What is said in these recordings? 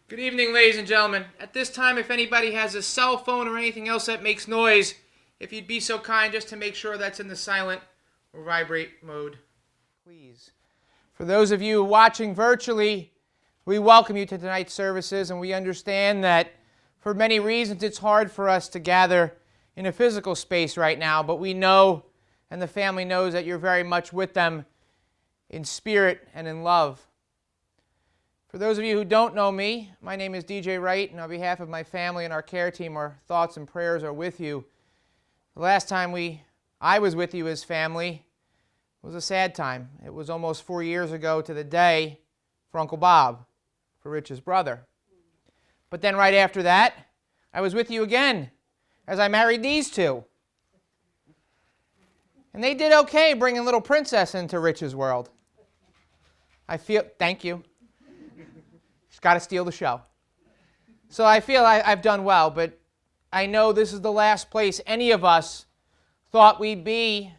Good evening, ladies and gentlemen. At this time, if anybody has a cell phone or anything else that makes noise, if you'd be so kind just to make sure that's in the silent or vibrate mode, please. For those of you watching virtually, we welcome you to tonight's services, and we understand that for many reasons it's hard for us to gather in a physical space right now, but we know, and the family knows, that you're very much with them in spirit and in love. For those of you who don't know me, my name is DJ Wright, and on behalf of my family and our care team, our thoughts and prayers are with you. The last time I was with you as family was a sad time. It was almost 4 years ago to the day for Uncle Bob, for Rich's brother. But then right after that, I was with you again as I married these two. And they did okay bringing little princess into Rich's world. Thank you. Just got to steal the show. So I feel I've done well, but I know this is the last place any of us thought we'd be,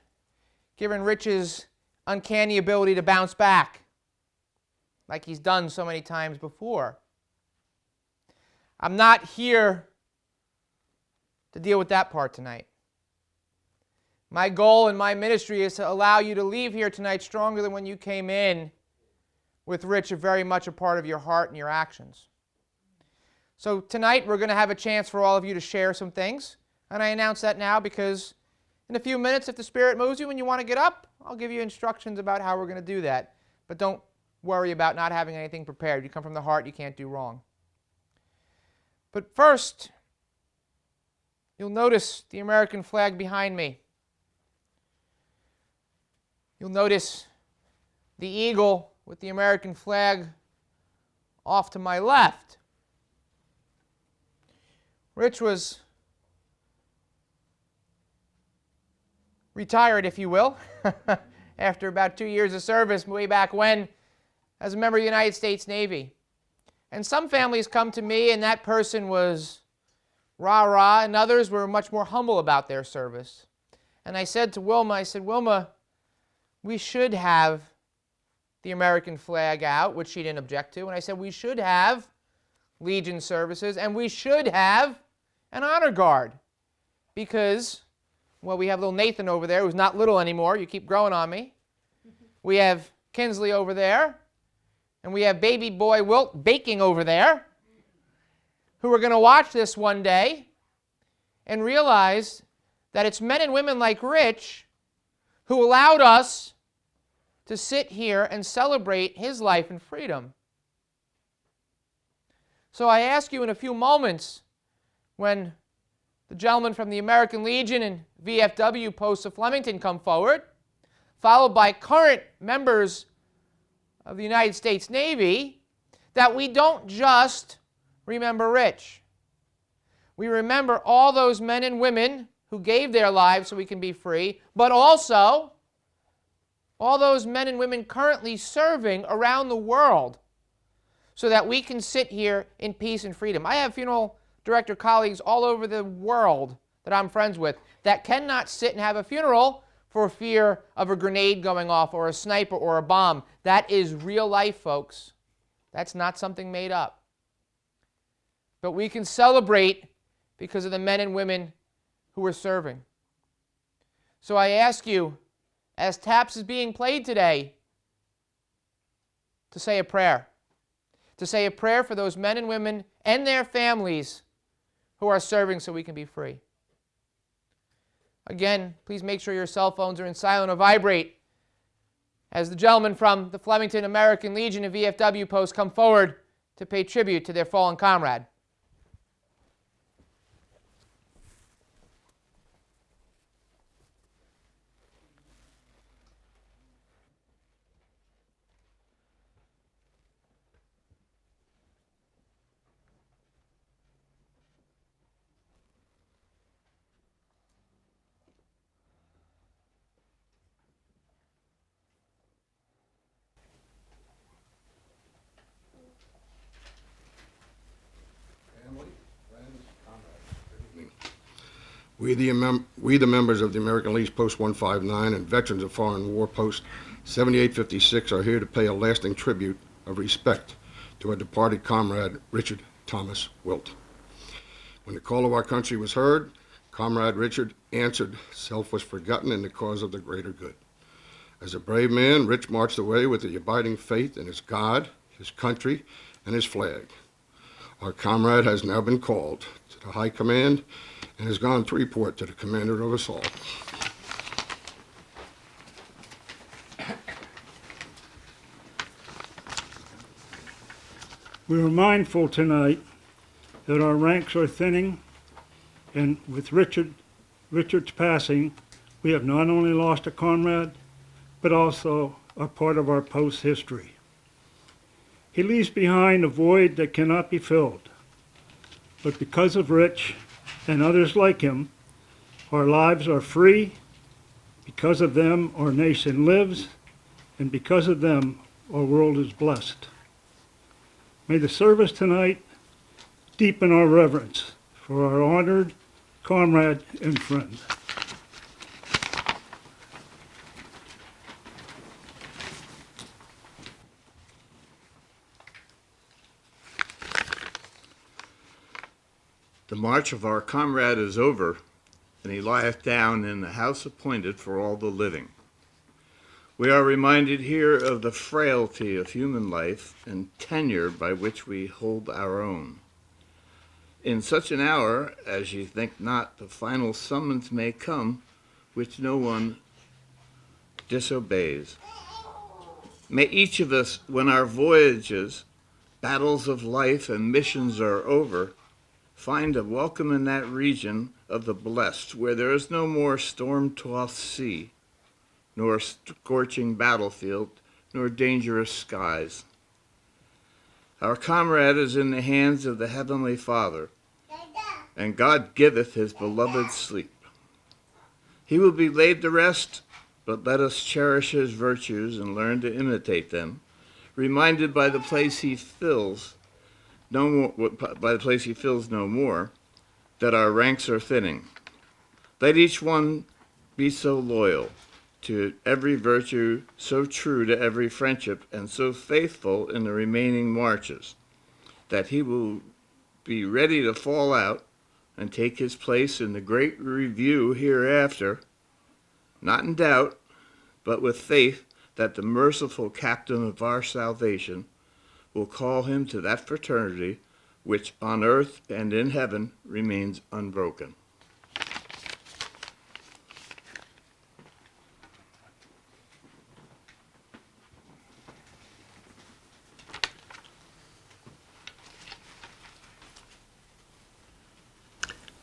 given Rich's uncanny ability to bounce back, like he's done so many times before. I'm not here to deal with that part tonight. My goal in my ministry is to allow you to leave here tonight stronger than when you came in, with Rich very much a part of your heart and your actions. So tonight we're going to have a chance for all of you to share some things, and I announce that now because in a few minutes, if the Spirit moves you and you want to get up, I'll give you instructions about how we're going to do that. But don't worry about not having anything prepared. You come from the heart, you can't do wrong. But first, you'll notice the American flag behind me. You'll notice the eagle with the American flag off to my left. Rich was retired, if you will, after about 2 years of service way back when, as a member of the United States Navy. And some families come to me and that person was rah-rah, and others were much more humble about their service. And I said to Wilma, Wilma, we should have the American flag out, which she didn't object to. And I said, we should have Legion services, and we should have an honor guard. Because, well, we have little Nathan over there, who's not little anymore. You keep growing on me. We have Kinsley over there. And we have baby boy Wilt baking over there, who are going to watch this one day and realize that it's men and women like Rich who allowed us to sit here and celebrate his life and freedom. So I ask you in a few moments, when the gentlemen from the American Legion and VFW posts of Flemington come forward, followed by current members of the United States Navy, that we don't just remember Rich. We remember all those men and women who gave their lives so we can be free, but also all those men and women currently serving around the world so that we can sit here in peace and freedom. I have funeral director colleagues all over the world that I'm friends with that cannot sit and have a funeral for fear of a grenade going off or a sniper or a bomb. That is real life, folks. That's not something made up. But we can celebrate because of the men and women who are serving. So I ask you, as Taps is being played today, to say a prayer. To say a prayer for those men and women and their families who are serving so we can be free. Again, please make sure your cell phones are in silent or vibrate as the gentlemen from the Flemington American Legion and VFW post come forward to pay tribute to their fallen comrade. We, the members of the American Legion Post 159 and veterans of Foreign War Post 7856 are here to pay a lasting tribute of respect to our departed comrade, Richard Thomas Wilt. When the call of our country was heard, Comrade Richard answered, self was forgotten in the cause of the greater good. As a brave man, Rich marched away with the abiding faith in his God, his country, and his flag. Our comrade has now been called to the high command and has gone to report to the commander of us all. We are mindful tonight that our ranks are thinning, and with Richard's passing, we have not only lost a comrade, but also a part of our post history. He leaves behind a void that cannot be filled. But because of Rich and others like him, our lives are free. Because of them, our nation lives, and because of them, our world is blessed. May the service tonight deepen our reverence for our honored comrade and friend. The march of our comrade is over, and he lieth down in the house appointed for all the living. We are reminded here of the frailty of human life and tenure by which we hold our own. In such an hour as ye think not, the final summons may come, which no one disobeys. May each of us, when our voyages, battles of life, and missions are over, find a welcome in that region of the blessed, where there is no more storm-tossed sea, nor scorching battlefield, nor dangerous skies. Our comrade is in the hands of the Heavenly Father, and God giveth his beloved sleep. He will be laid to rest, but let us cherish his virtues and learn to imitate them, reminded by the place he fills no more, that our ranks are thinning. Let each one be so loyal to every virtue, so true to every friendship, and so faithful in the remaining marches, that he will be ready to fall out and take his place in the great review hereafter, not in doubt, but with faith that the merciful captain of our salvation will call him to that fraternity which on earth and in heaven remains unbroken.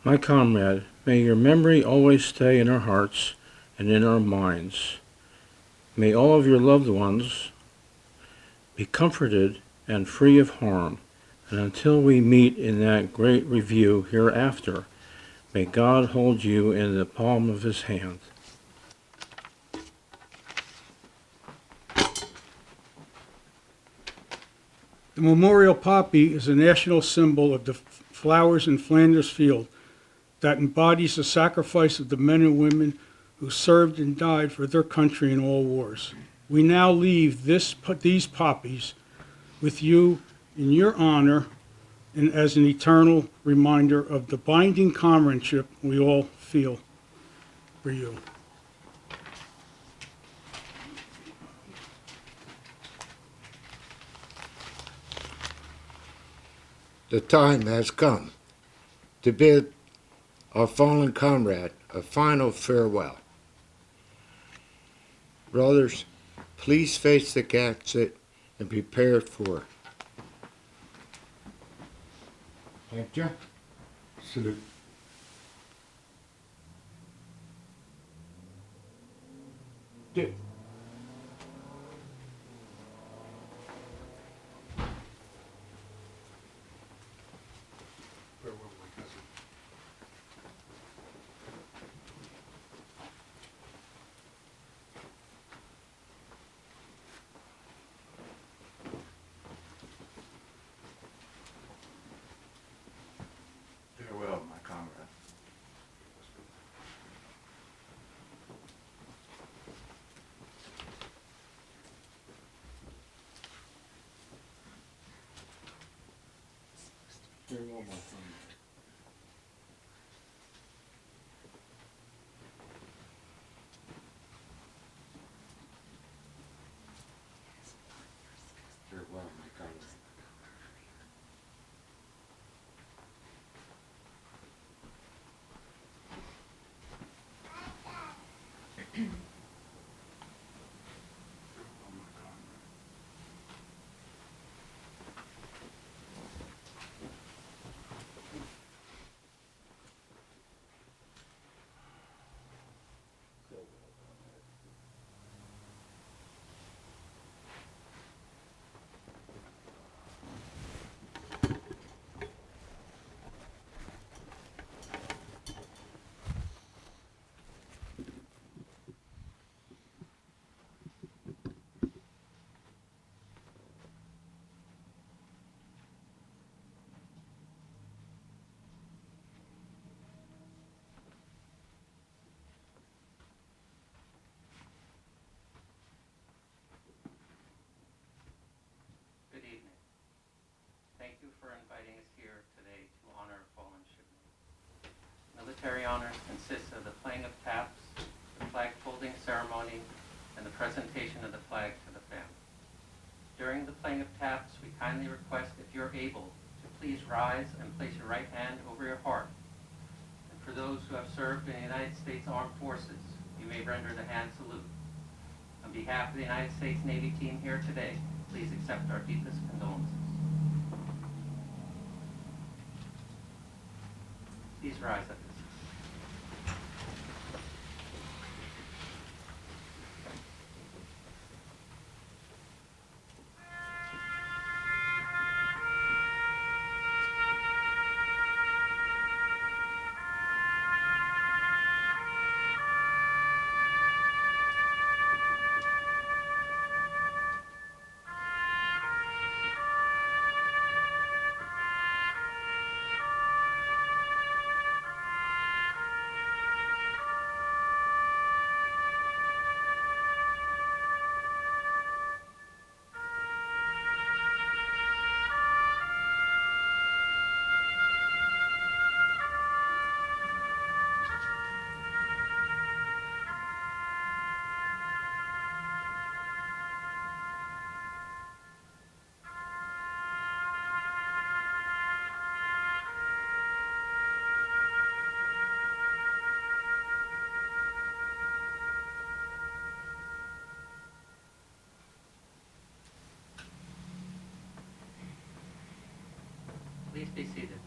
My comrade, may your memory always stay in our hearts and in our minds. May all of your loved ones be comforted and free of harm, and until we meet in that great review hereafter, may God hold you in the palm of his hand. The memorial poppy is a national symbol of the flowers in Flanders Field that embodies the sacrifice of the men and women who served and died for their country in all wars. We now leave these poppies with you in your honor and as an eternal reminder of the binding comradeship we all feel for you. The time has come to bid our fallen comrade a final farewell. Brothers, please face the exit and prepare for. Thank you. Salute. Do. Farewell, my comrade. Farewell, my friend. Farewell, my comrade. Good evening. Thank you for inviting us here today to honor a fallen shipmate. Military honors consist of the playing of taps, the flag folding ceremony, and the presentation of the flag to the family. During the playing of taps, we kindly request, if you're able, to please rise and place your right hand over your heart. And for those who have served in the United States Armed Forces, you may render the hand salute. On behalf of the United States Navy team here today, please accept our deepest condolences. Please rise at this. Please be seated.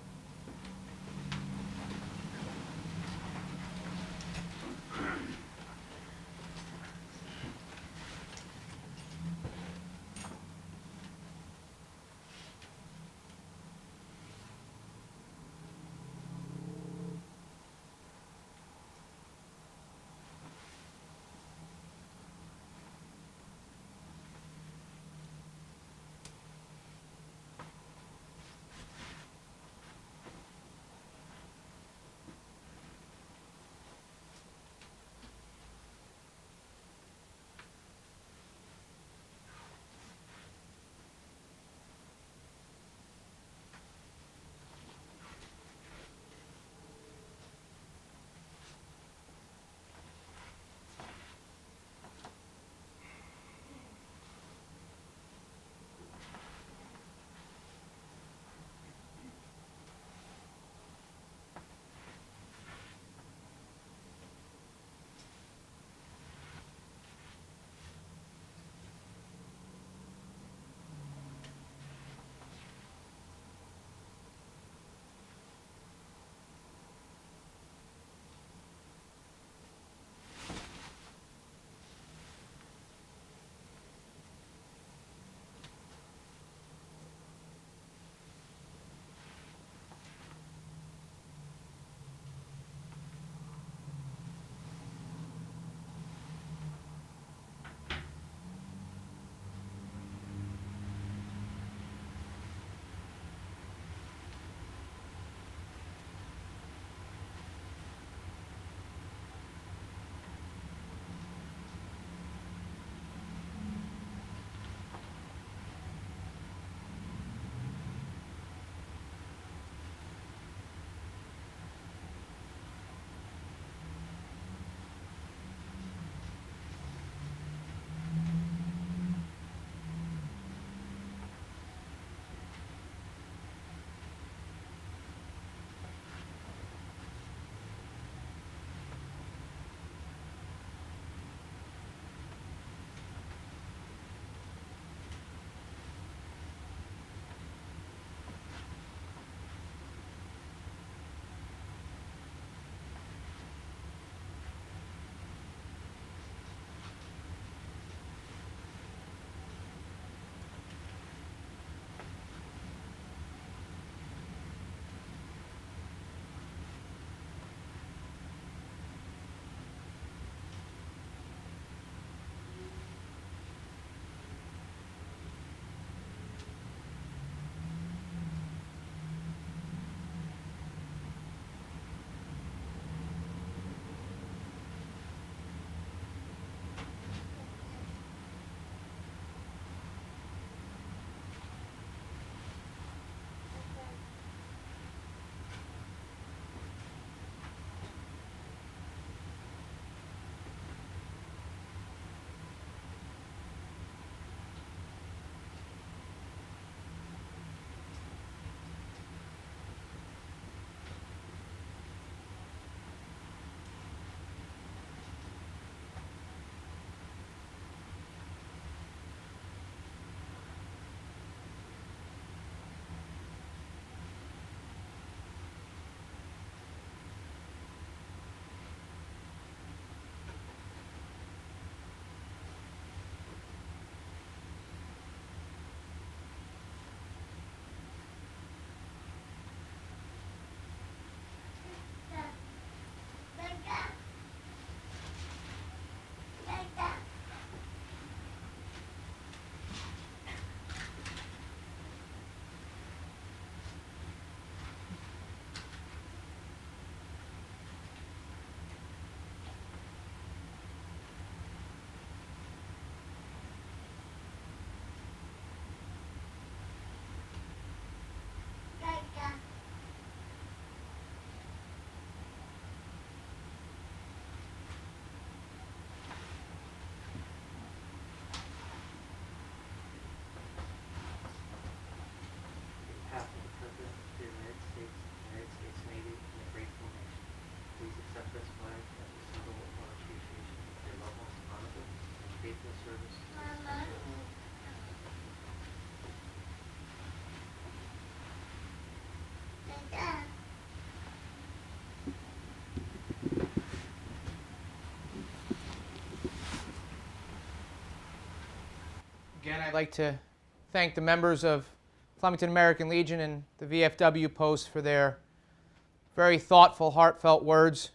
faithful service to Again, I'd like to thank the members of Flemington American Legion and the VFW post for their very thoughtful, heartfelt words,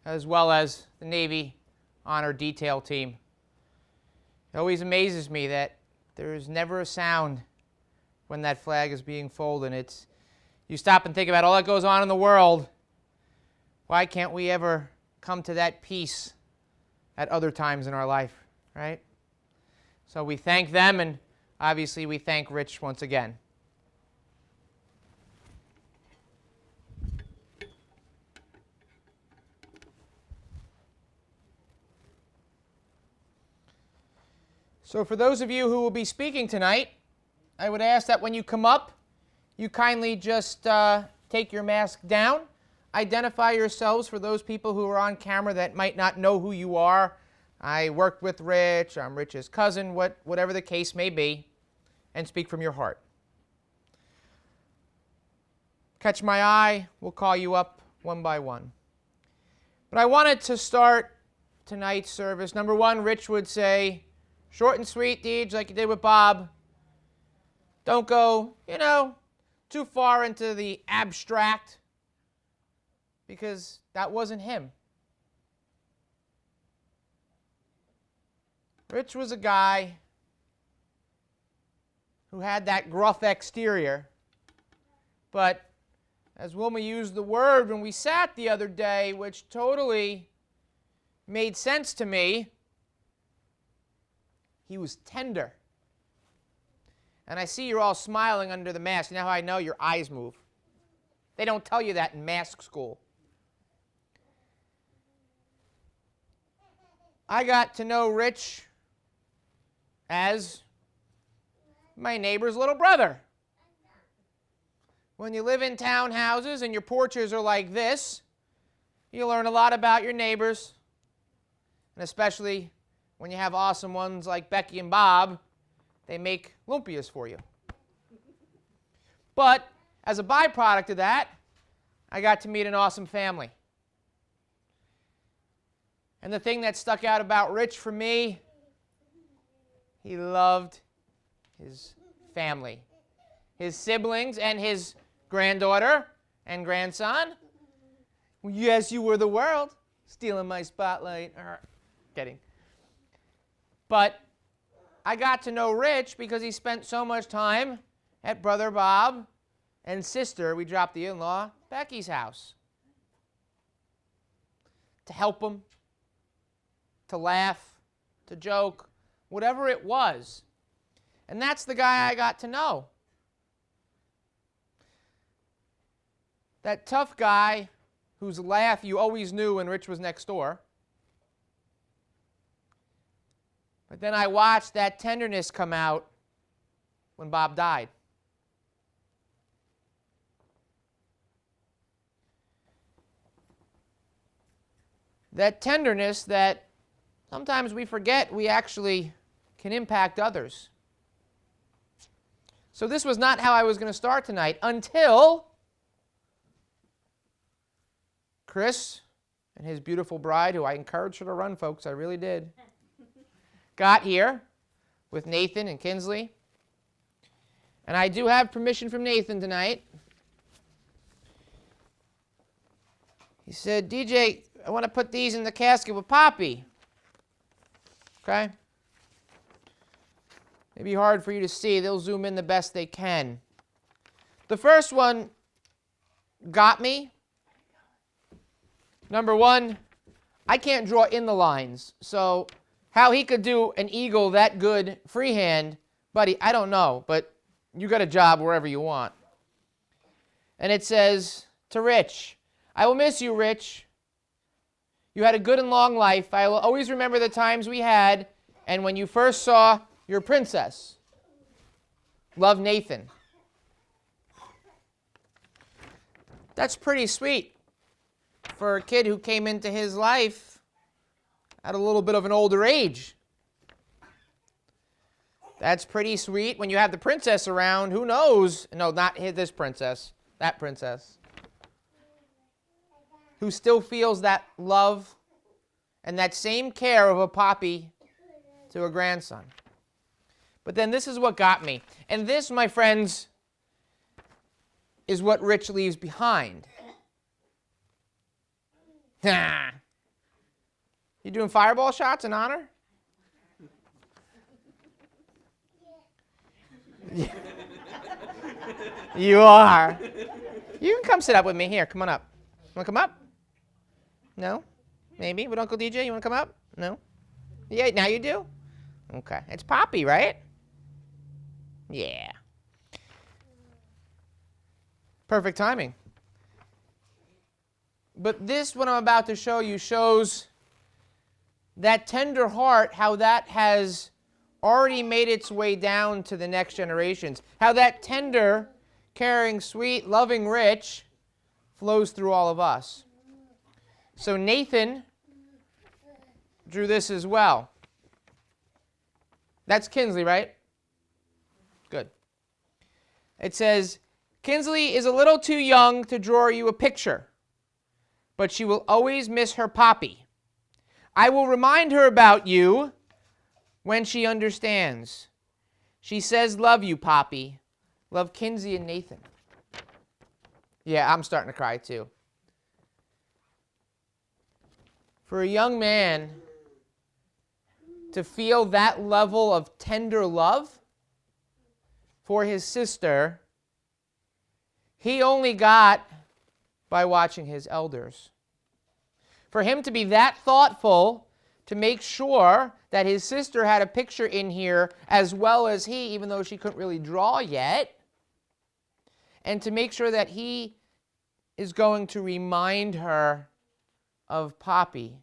as well as the Navy Honor Detail Team. It always amazes me that there is never a sound when that flag is being folded. You stop and think about all that goes on in the world. Why can't we ever come to that peace at other times in our life, right? So we thank them, and obviously we thank Rich once again. So for those of you who will be speaking tonight, I would ask that when you come up, you kindly just take your mask down, identify yourselves for those people who are on camera that might not know who you are. I worked with Rich, I'm Rich's cousin, whatever the case may be, and speak from your heart. Catch my eye, we'll call you up one by one. But I wanted to start tonight's service. Number one, Rich would say, short and sweet, Deej, like you did with Bob. Don't go, too far into the abstract, because that wasn't him. Rich was a guy who had that gruff exterior, but as Wilma used the word when we sat the other day, which totally made sense to me, he was tender. And I see you're all smiling under the mask. You know how I know? Your eyes move. They don't tell you that in mask school. I got to know Rich as my neighbor's little brother. When you live in townhouses and your porches are like this, you learn a lot about your neighbors, and especially when you have awesome ones like Becky and Bob, they make lumpias for you. But as a byproduct of that, I got to meet an awesome family. And the thing that stuck out about Rich for me, he loved his family, his siblings, and his granddaughter and grandson. Yes, you were the world, stealing my spotlight. Kidding. But I got to know Rich because he spent so much time at Brother Bob and sister, we dropped the in-law, Becky's house. To help him, to laugh, to joke, whatever it was. And that's the guy I got to know. That tough guy whose laugh you always knew when Rich was next door. But then I watched that tenderness come out when Bob died. That tenderness that sometimes we forget we actually can impact others. So this was not how I was going to start tonight until Chris and his beautiful bride, who I encouraged her to run, folks, I really did, got here with Nathan and Kinsley. And I do have permission from Nathan tonight. He said, DJ, I want to put these in the casket with Poppy. Okay? Maybe hard for you to see. They'll zoom in the best they can. The first one got me. Number one, I can't draw in the lines. So how he could do an eagle that good freehand, buddy, I don't know. But you got a job wherever you want. And it says, to Rich, I will miss you, Rich. You had a good and long life. I will always remember the times we had and when you first saw your princess. Love, Nathan. That's pretty sweet for a kid who came into his life at a little bit of an older age. That's pretty sweet. When you have the princess around, who knows? No, not this princess. That princess. Who still feels that love and that same care of a poppy to a grandson. But then this is what got me. And this, my friends, is what Rich leaves behind. You doing fireball shots in honor? You are. You can come sit up with me. Here, come on up. Want to come up? No? Maybe? With Uncle DJ? You want to come up? No? Yeah, now you do? Okay. It's Poppy, right? Yeah. Perfect timing. But this, what I'm about to show you, shows that tender heart, how that has already made its way down to the next generations. How that tender, caring, sweet, loving Rich flows through all of us. So Nathan drew this as well. That's Kinsley, right? Good. It says, Kinsley is a little too young to draw you a picture, but she will always miss her Poppy. I will remind her about you when she understands. She says, love you, Poppy. Love Kinsey and Nathan. Yeah, I'm starting to cry too. For a young man to feel that level of tender love for his sister, he only got by watching his elders. For him to be that thoughtful to make sure that his sister had a picture in here as well as he, even though she couldn't really draw yet, and to make sure that he is going to remind her of Poppy.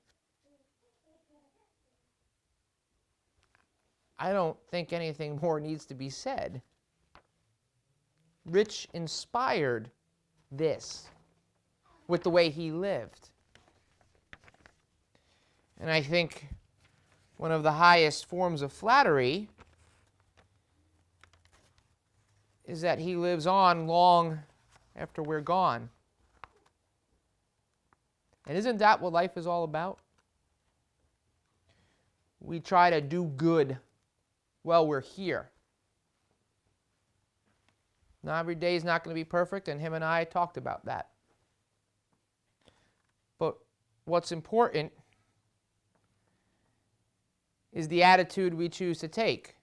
I don't think anything more needs to be said. Rich inspired this with the way he lived. And I think one of the highest forms of flattery is that he lives on long after we're gone. And isn't that what life is all about? We try to do good while we're here. Now, every day is not going to be perfect, and him and I talked about that. But what's important is the attitude we choose to take.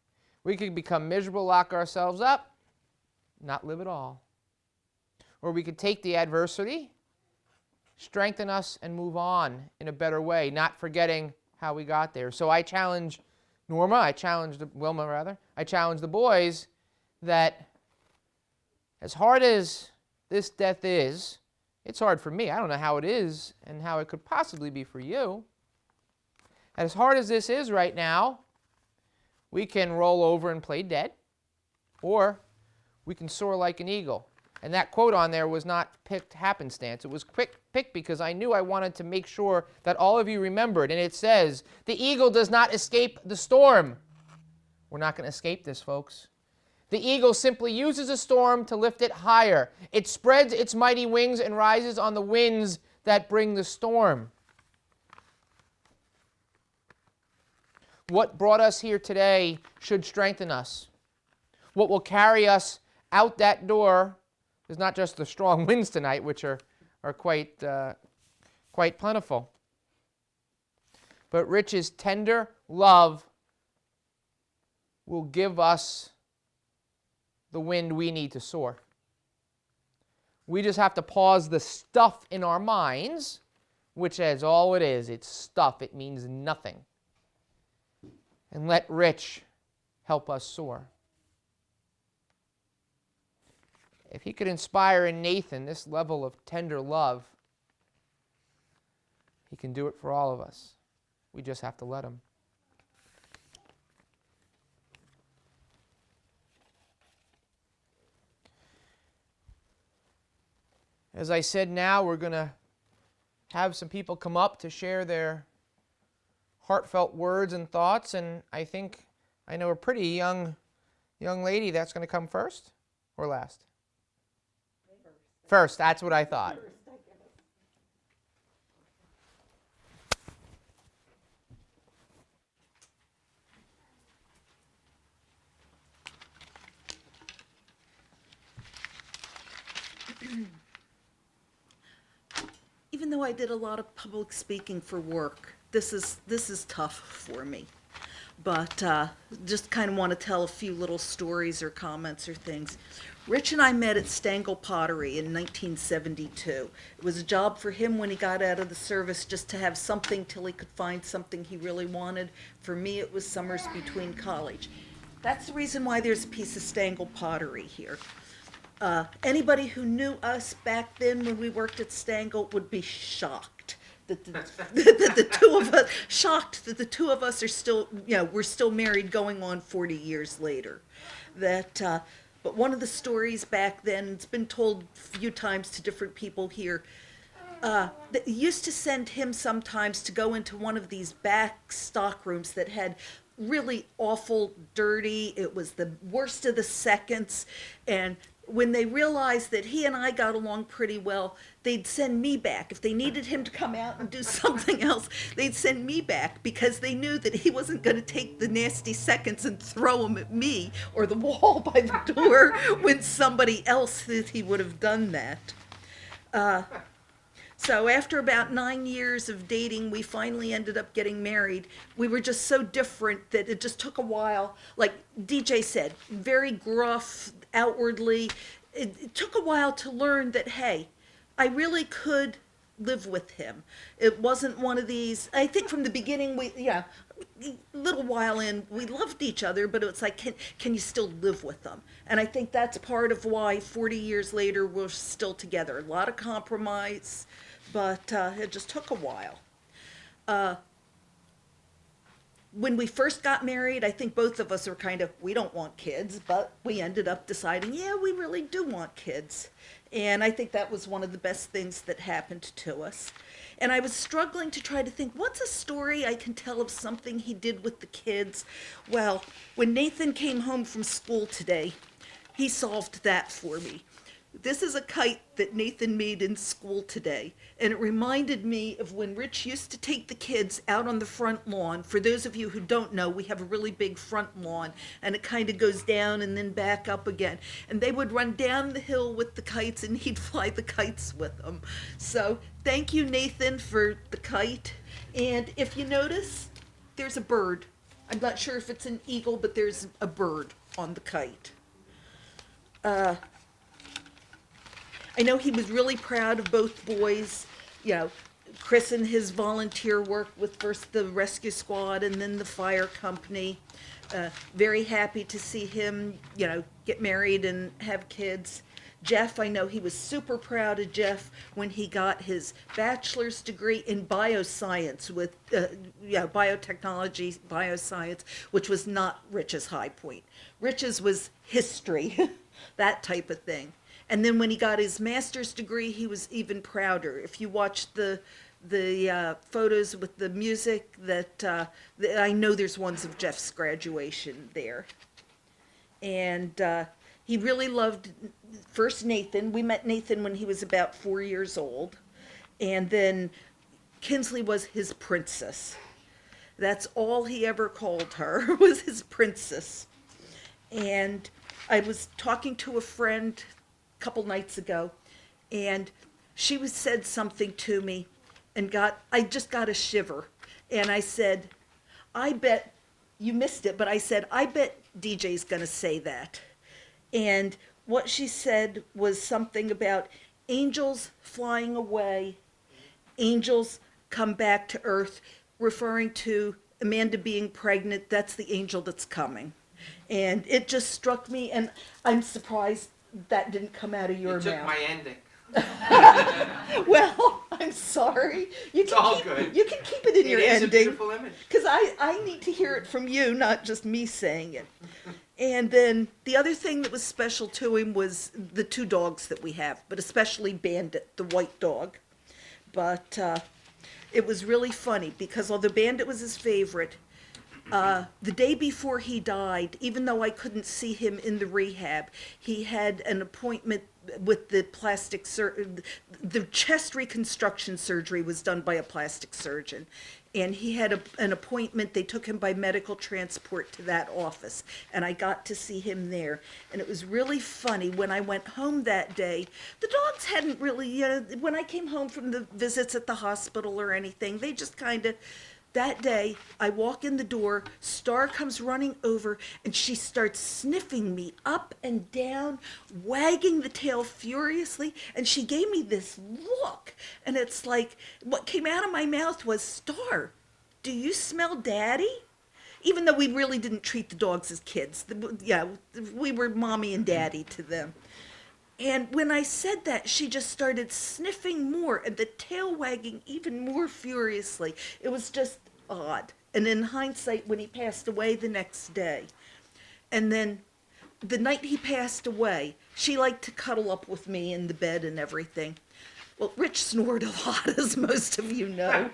We could become miserable, lock ourselves up, not live at all. Or we could take the adversity, strengthen us, and move on in a better way, not forgetting how we got there. So I challenge Wilma, I challenge the boys that as hard as this death is, it's hard for me. I don't know how it is and how it could possibly be for you. As hard as this is right now, we can roll over and play dead, or we can soar like an eagle. And that quote on there was not picked happenstance. It was picked because I knew I wanted to make sure that all of you remembered. And it says, the eagle does not escape the storm. We're not going to escape this, folks. The eagle simply uses a storm to lift it higher. It spreads its mighty wings and rises on the winds that bring the storm. What brought us here today should strengthen us. What will carry us out that door is not just the strong winds tonight, which are quite plentiful, but Rich's tender love will give us the wind we need to soar. We just have to pause the stuff in our minds, which is all it is. It's stuff. It means nothing. And let Rich help us soar. If he could inspire in Nathan this level of tender love, he can do it for all of us. We just have to let him. As I said, now we're going to have some people come up to share their heartfelt words and thoughts, and I think I know a pretty young young lady that's going to come first or last? First, that's what I thought. Even though I did a lot of public speaking for work, this is tough for me. But just kind of want to tell a few little stories or comments or things. Rich and I met at Stangl Pottery in 1972. It was a job for him when he got out of the service, just to have something till he could find something he really wanted. For me, it was summers between college. That's the reason why there's a piece of Stangl Pottery here. Anybody who knew us back then when we worked at Stangl would be shocked that the two of us are still, we're still married going on 40 years later. But one of the stories back then, it's been told a few times to different people here, that used to send him sometimes to go into one of these back stock rooms that had really awful, dirty, it was the worst of the seconds, and when they realized that he and I got along pretty well, they'd send me back. If they needed him to come out and do something else, they'd send me back because they knew that he wasn't going to take the nasty seconds and throw them at me or the wall by the door when somebody else that he would have done that. So after about 9 years of dating, we finally ended up getting married. We were just so different that it just took a while. Like DJ said, very gruff outwardly. It took a while to learn that, hey, I really could live with him. It wasn't one of these, I think from the beginning, a little while in, we loved each other, but it's like, can you still live with them? And I think that's part of why 40 years later, we're still together. A lot of compromise, but it just took a while. When we first got married, I think both of us were kind of, we don't want kids, but we ended up deciding, yeah, we really do want kids. And I think that was one of the best things that happened to us. And I was struggling to try to think, what's a story I can tell of something he did with the kids? Well, when Nathan came home from school today, he solved that for me. This is a kite that Nathan made in school today, and it reminded me of when Rich used to take the kids out on the front lawn. For those of you who don't know, we have a really big front lawn, and it kind of goes down and then back up again. And they would run down the hill with the kites, and he'd fly the kites with them. So thank you, Nathan, for the kite. And if you notice, there's a bird. I'm not sure if it's an eagle, but there's a bird on the kite. I know he was really proud of both boys, Chris and his volunteer work with first the rescue squad and then the fire company. Very happy to see him, get married and have kids. Jeff, I know he was super proud of Jeff when he got his bachelor's degree in bioscience with, biotechnology, bioscience, which was not Rich's high point. Rich's was history, that type of thing. And then when he got his master's degree, he was even prouder. If you watch the photos with the music, I know there's ones of Jeff's graduation there. And he really loved, first Nathan. We met Nathan when he was about 4 years old. And then Kinsley was his princess. That's all he ever called her, was his princess. And I was talking to a friend couple nights ago, and she said something to me, and I just got a shiver. And I said, I bet, you missed it, but I said, I bet DJ's gonna say that. And what she said was something about angels flying away, angels come back to earth, referring to Amanda being pregnant. That's the angel that's coming. And it just struck me, and I'm surprised that didn't come out of your mouth. You took my ending. Well, I'm sorry. It's all good. You can keep it in your ending. It is a beautiful image. Because I need to hear it from you, not just me saying it. And then the other thing that was special to him was the two dogs that we have, but especially Bandit, the white dog. But it was really funny because although Bandit was his favorite, The day before he died, even though I couldn't see him in the rehab, he had an appointment with the the chest reconstruction surgery was done by a plastic surgeon. And he had an appointment. They took him by medical transport to that office, and I got to see him there. And it was really funny. When I went home that day, the dogs hadn't really, when I came home from the visits at the hospital or anything, they just kind of, that day, I walk in the door, Star comes running over, and she starts sniffing me up and down, wagging the tail furiously, and she gave me this look. And it's like, what came out of my mouth was, Star, do you smell Daddy? Even though we really didn't treat the dogs as kids. We were mommy and daddy to them. And when I said that, she just started sniffing more and the tail wagging even more furiously. It was just odd. And in hindsight, when he passed away the next day, and then the night he passed away, she liked to cuddle up with me in the bed and everything. Well, Rich snored a lot, as most of you know.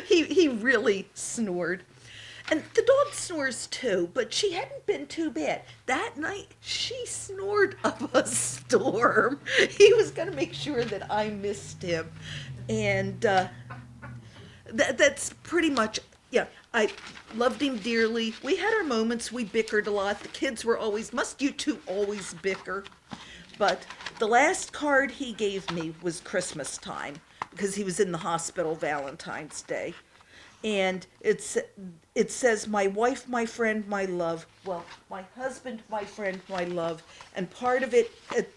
He really snored. And the dog snores too, but she hadn't been too bad. That night, she snored up a storm. He was going to make sure that I missed him. And that's pretty much, I loved him dearly. We had our moments. We bickered a lot. The kids were always, must you two always bicker? But the last card he gave me was Christmas time, because he was in the hospital Valentine's Day. And it says, my wife, my friend, my love. Well, my husband, my friend, my love. And part of it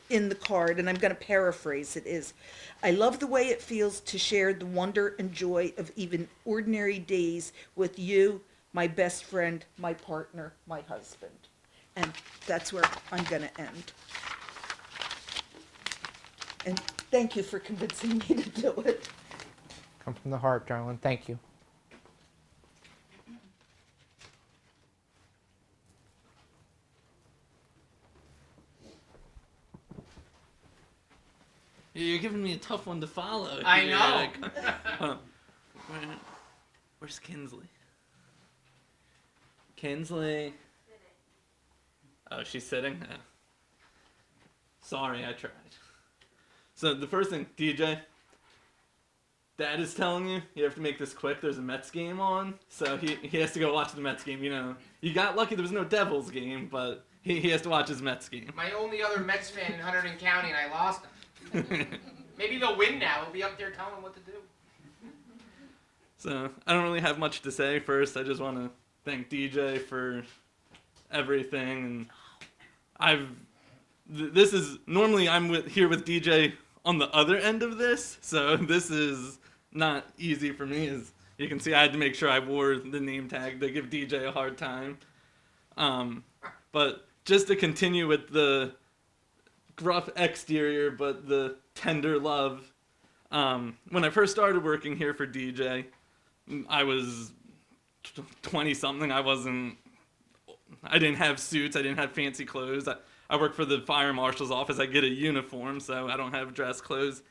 in the card, and I'm going to paraphrase it, is, I love the way it feels to share the wonder and joy of even ordinary days with you, my best friend, my partner, my husband. And that's where I'm going to end. And thank you for convincing me to do it. Come from the heart, darling. Thank you. You're giving me a tough one to follow. I here. know. Where's Kinsley? Kinsley. Oh, she's sitting? Oh. Sorry, I tried. So the first thing, DJ, Dad is telling you, you have to make this quick. There's a Mets game on, so he has to go watch the Mets game. You know, you got lucky there was no Devils game, but he has to watch his Mets game. My only other Mets fan in Hunterdon County, and I lost him. Maybe they'll win now. We'll be up there telling them what to do. So I don't really have much to say. First, I just want to thank DJ for everything, and this is normally I'm here with DJ on the other end of this, so this is not easy for me. As you can see, I had to make sure I wore the name tag to give DJ a hard time. But just to continue with the gruff exterior, but the tender love. When I first started working here for DJ, I was 20-something. I didn't have suits. I didn't have fancy clothes. I work for the fire marshal's office. I get a uniform, so I don't have dress clothes.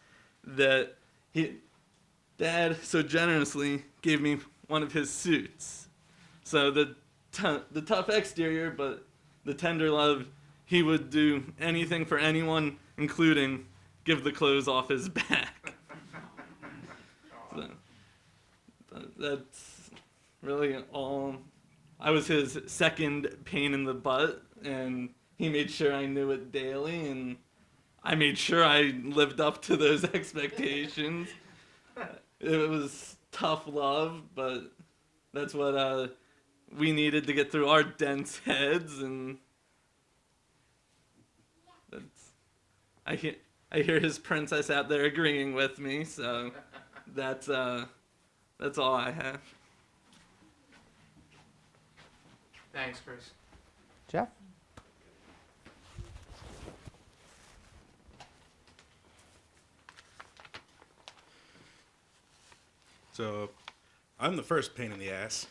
Dad so generously gave me one of his suits. So the tough exterior, but the tender love, he would do anything for anyone, including give the clothes off his back. So that's really all. I was his second pain in the butt, and he made sure I knew it daily, and I made sure I lived up to those expectations. It was tough love, but that's what we needed to get through our dense heads, and I hear his princess out there agreeing with me, so that's all I have. Thanks, Chris. Jeff? So, I'm the first pain in the ass,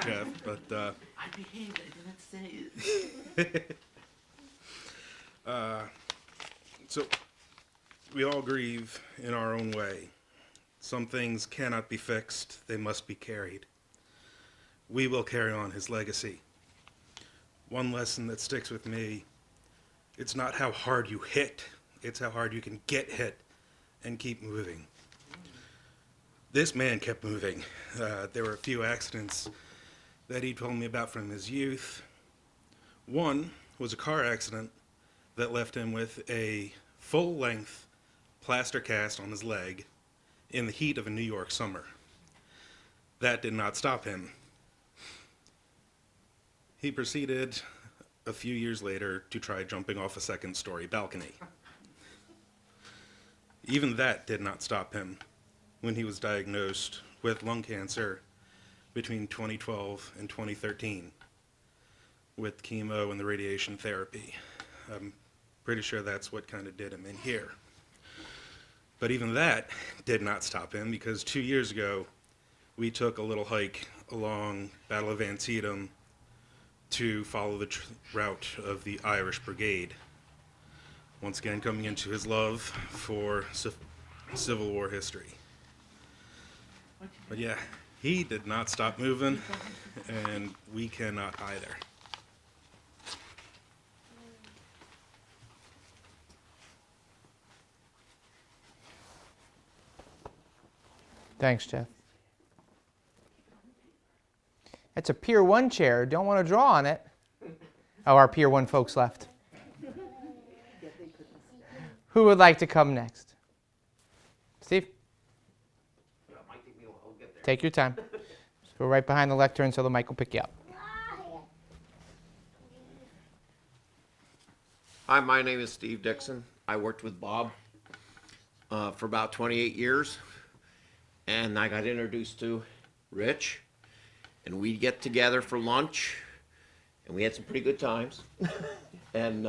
Jeff, but I behaved, I didn't say it. So we all grieve in our own way. Some things cannot be fixed, they must be carried. we will carry on his legacy. One lesson that sticks with me, it's not how hard you hit, it's how hard you can get hit and keep moving. This man kept moving. There were a few accidents that he told me about from his youth. One was a car accident that left him with a full-length plaster cast on his leg in the heat of a New York summer. That did not stop him. He proceeded a few years later to try jumping off a second-story balcony. Even that did not stop him when he was diagnosed with lung cancer between 2012 and 2013 with chemo and the radiation therapy. I'm pretty sure that's what kind of did him in here. But even that did not stop him, because 2 years ago, we took a little hike along Battle of Antietam to follow the route of the Irish Brigade. Once again, coming into his love for Civil War history. But yeah, he did not stop moving, and we cannot either. Thanks, Jeff. It's a Pier One chair. Don't want to draw on it. Oh, our Pier One folks left. Who would like to come next? Steve? Take your time. Just go right behind the lectern so the mic will pick you up. Hi, my name is Steve Dixon. I worked with Bob for about 28 years, and I got introduced to Rich, and we'd get together for lunch, and we had some pretty good times. And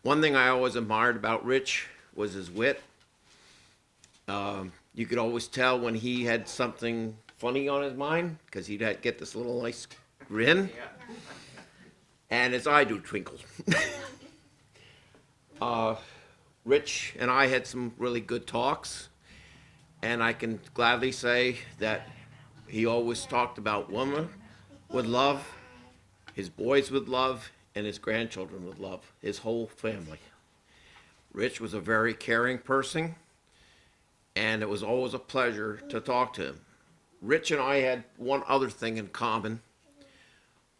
one thing I always admired about Rich was his wit. You could always tell when he had something funny on his mind, because he'd get this little nice grin, and his eye would twinkle. Rich and I had some really good talks, and I can gladly say that he always talked about women with love, his boys with love, and his grandchildren with love, his whole family. Rich was a very caring person, and it was always a pleasure to talk to him. Rich and I had one other thing in common.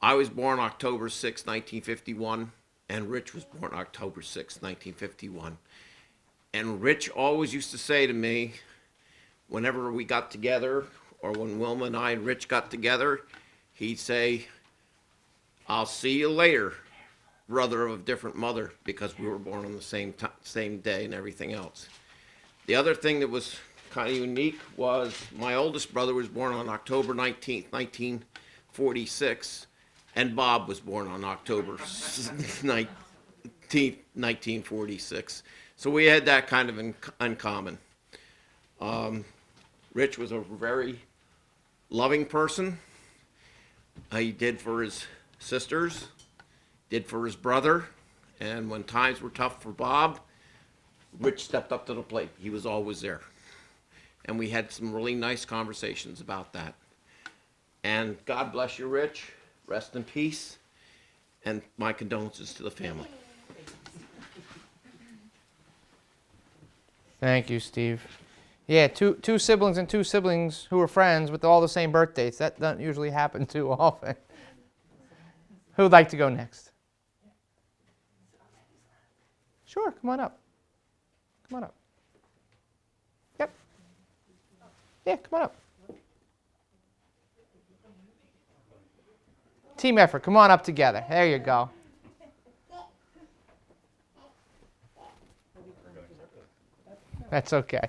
I was born October 6, 1951, and Rich was born October 6, 1951. And Rich always used to say to me, whenever we got together, or when Wilma and I and Rich got together, he'd say, "I'll see you later, brother of a different mother," because we were born on the same day and everything else. The other thing that was kind of unique was my oldest brother was born on October 19th, 1946, and Bob was born on October 19th, 1946. So we had that kind of in common. Rich was a very loving person. He did for his sisters, did for his brother, and when times were tough for Bob, Rich stepped up to the plate. He was always there. And we had some really nice conversations about that. And God bless you, Rich. Rest in peace. And my condolences to the family. Thank you, Steve. Yeah, two siblings and two siblings who were friends with all the same birth dates. That doesn't usually happen too often. Who would like to go next? Sure, come on up. Come on up. Yep. Yeah, come on up. Team effort, come on up together. There you go. That's okay.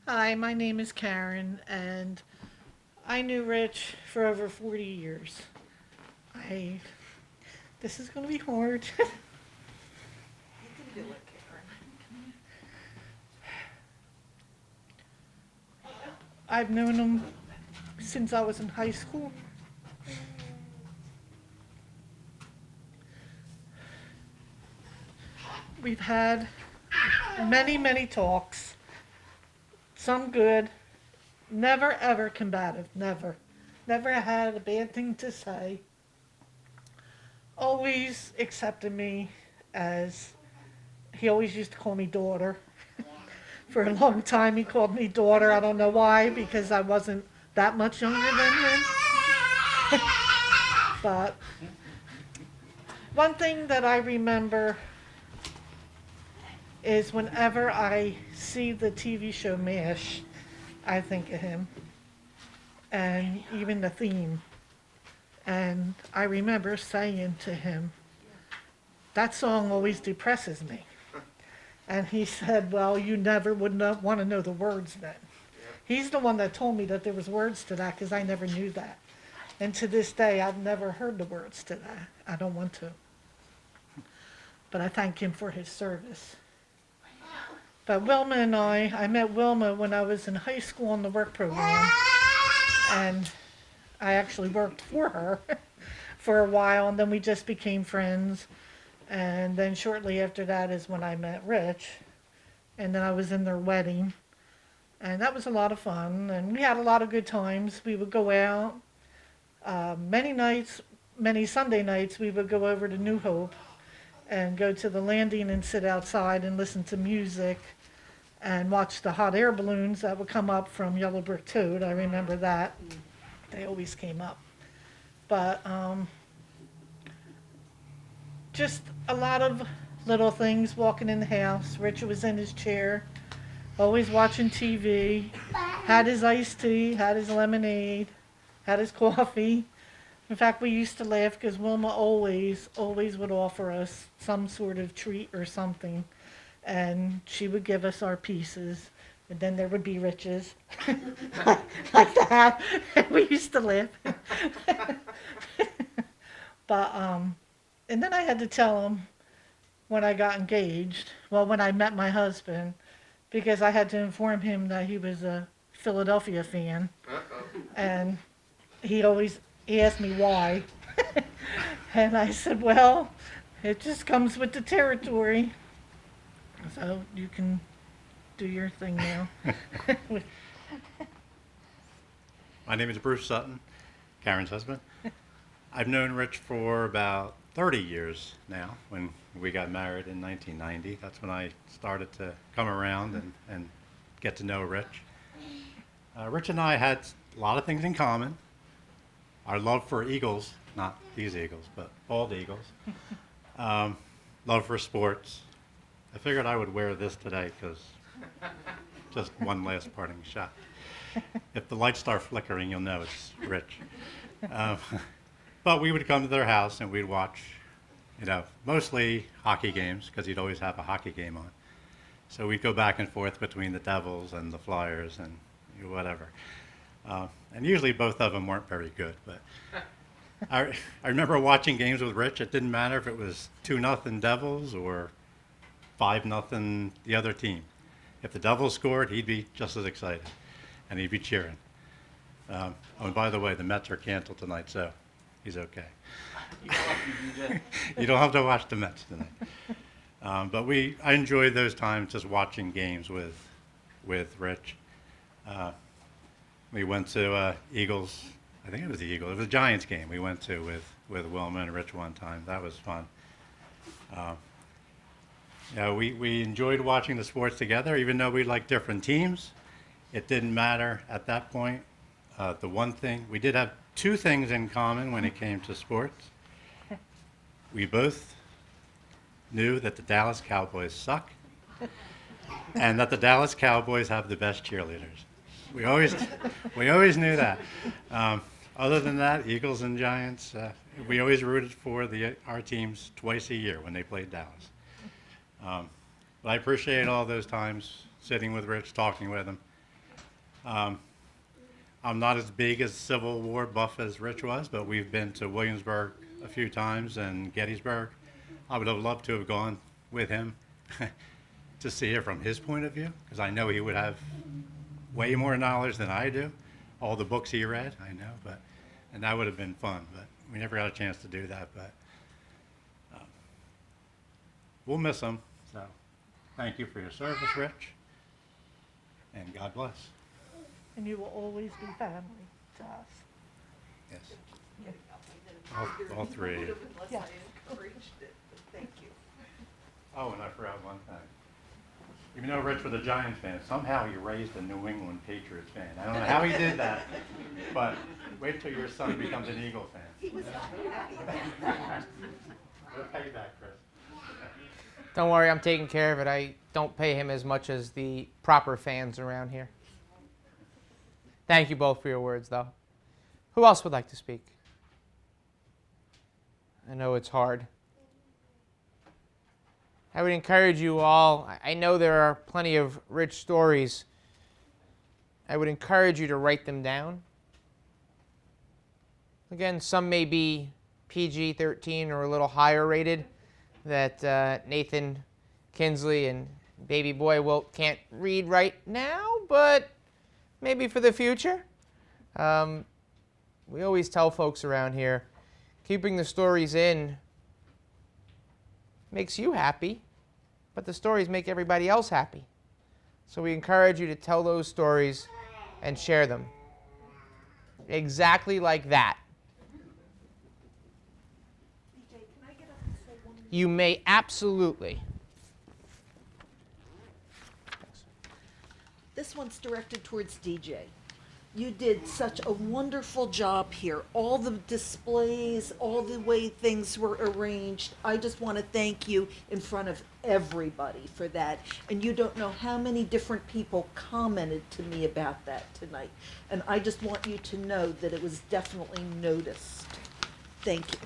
Hi, my name is Karen, and I knew Rich for over 40 years. This is going to be hard. You can do it, Karen. I've known him since I was in high school. We've had many, many talks. some good, never ever combative, never. Never had a bad thing to say. Always accepted me as, he always used to call me daughter. For a long time he called me daughter. I don't know why, because I wasn't that much younger than him. But one thing that I remember is whenever I see the TV show MASH, I think of him. And even the theme. And I remember saying to him, that song always depresses me. And he said, well, you never would want to know the words then. He's the one that told me that there was words to that, because I never knew that. And to this day, I've never heard the words to that. I don't want to. But I thank him for his service. But Wilma and I met Wilma when I was in high school on the work program. And I actually worked for her for a while, and then we just became friends. And then shortly after that is when I met Rich. And then I was in their wedding. And that was a lot of fun. And we had a lot of good times. We would go out. Many Sunday nights, we would go over to New Hope and go to the landing and sit outside and listen to music and watch the hot air balloons that would come up from Yellow Brick Toad. I remember that. They always came up. But just a lot of little things, walking in the house. Richard was in his chair, always watching TV, had his iced tea, had his lemonade, had his coffee. In fact, we used to laugh because Wilma always would offer us some sort of treat or something. And she would give us our pieces. And then there would be Rich's, like that. And we used to laugh. But, and then I had to tell him when I got engaged, well, when I met my husband, because I had to inform him that he was a Philadelphia fan. And he asked me why. And I said, well, it just comes with the territory. So you can do your thing now. My name is Bruce Sutton, Karen's husband. I've known Rich for about 30 years now. When we got married in 1990, that's when I started to come around and get to know Rich. Rich and I had a lot of things in common. Our love for eagles, not these eagles, but bald eagles. Love for sports. I figured I would wear this today because just one last parting shot. If the lights start flickering, you'll know it's Rich. But we would come to their house and we'd watch, mostly hockey games because he'd always have a hockey game on. So we'd go back and forth between the Devils and the Flyers and whatever. And usually both of them weren't very good. But I remember watching games with Rich. It didn't matter if it was 2-0 Devils or 5-0 the other team. If the Devils scored, he'd be just as excited, and he'd be cheering. Oh, and by the way, the Mets are canceled tonight, so he's okay. You don't have to watch the Mets tonight. But I enjoyed those times just watching games with Rich. We went to Eagles. I think it was the Eagles. It was a Giants game we went to with Wilma and Rich one time. That was fun. We enjoyed watching the sports together, even though we liked different teams. It didn't matter at that point. The one thing, we did have two things in common when it came to sports. We both knew that the Dallas Cowboys suck and that the Dallas Cowboys have the best cheerleaders. We always knew that. Other than that, Eagles and Giants, we always rooted for our teams twice a year when they played Dallas. But I appreciate all those times sitting with Rich, talking with him. I'm not as big as Civil War buff as Rich was, but we've been to Williamsburg a few times and Gettysburg. I would have loved to have gone with him to see it from his point of view, because I know he would have way more knowledge than I do. All the books he read, I know, and that would have been fun, but we never got a chance to do that. But we'll miss him. So thank you for your service, Rich. and God bless. And you will always be family to us. Yes. All three. Yes. Thank you. Oh, and I forgot one thing. Even though Rich was a Giants fan, somehow he raised a New England Patriots fan. I don't know how he did that, but wait till your son becomes an Eagle fan. What a payback, Chris. Don't worry, I'm taking care of it. I don't pay him as much as the proper fans around here. Thank you both for your words, though. Who else would like to speak? I know it's hard. I would encourage you all, I know there are plenty of rich stories. I would encourage you to write them down. Again, some may be PG-13 or a little higher rated that Nathan Kinsley and baby boy Wilt can't read right now, but maybe for the future. We always tell folks around here, keeping the stories in makes you happy, but the stories make everybody else happy. So we encourage you to tell those stories and share them. Exactly like that. You may absolutely. This one's directed towards DJ. You did such a wonderful job here. All the displays, all the way things were arranged. I just want to thank you in front of everybody for that. And you don't know how many different people commented to me about that tonight. And I just want you to know that it was definitely noticed. Thank you.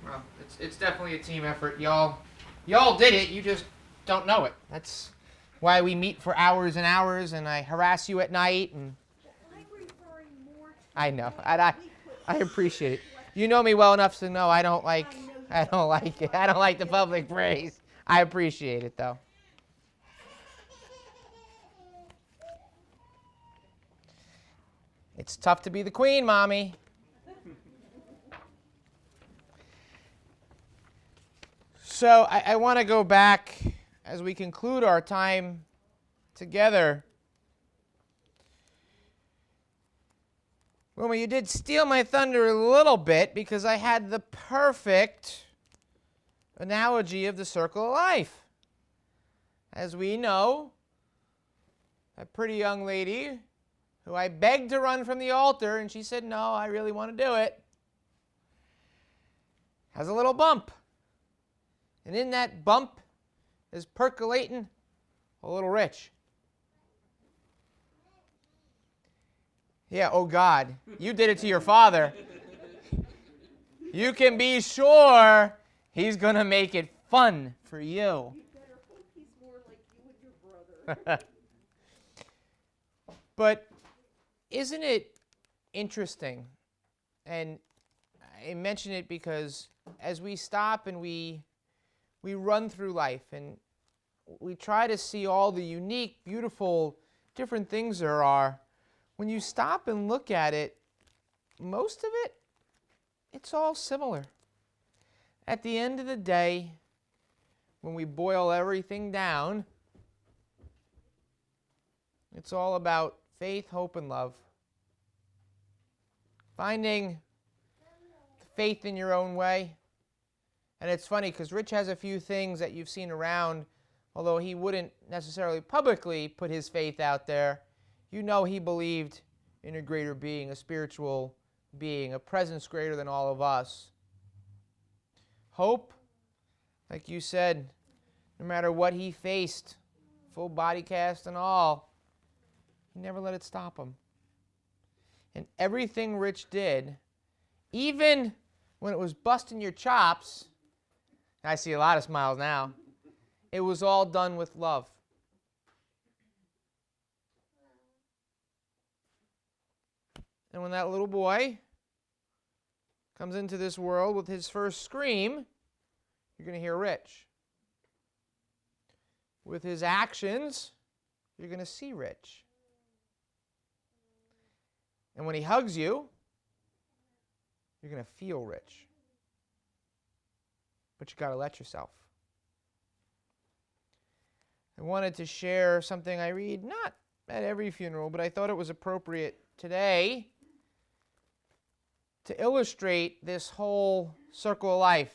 Well, it's definitely a team effort. Y'all did it. You just don't know it. That's why we meet for hours and hours, and I harass you at night. And I know. I appreciate it. You know me well enough to know I don't like it. I don't like the public praise. I appreciate it, though. It's tough to be the queen, Mommy. So I want to go back as we conclude our time together. Wilma, you did steal my thunder a little bit because I had the perfect analogy of the circle of life. As we know, a pretty young lady who I begged to run from the altar, and she said, no, I really want to do it, has a little bump. And in that bump is percolating a little rich. Yeah, oh God, you did it to your father. You can be sure he's going to make it fun for you. You better hope he's more like you and your brother. But isn't it interesting? And I mention it because as we stop and we run through life and we try to see all the unique, beautiful, different things there are. When you stop and look at it, most of it, it's all similar. At the end of the day, when we boil everything down, it's all about faith, hope, and love. Finding faith in your own way. And it's funny because Rich has a few things that you've seen around, although he wouldn't necessarily publicly put his faith out there. You know he believed in a greater being, a spiritual being, a presence greater than all of us. Hope, like you said, no matter what he faced, full body cast and all, he never let it stop him. And everything Rich did, even when it was busting your chops, I see a lot of smiles now, it was all done with love. And when that little boy comes into this world with his first scream, you're going to hear Rich. With his actions, you're going to see Rich. And when he hugs you, you're going to feel Rich. But you got to let yourself. I wanted to share something I read not at every funeral, but I thought it was appropriate today to illustrate this whole circle of life.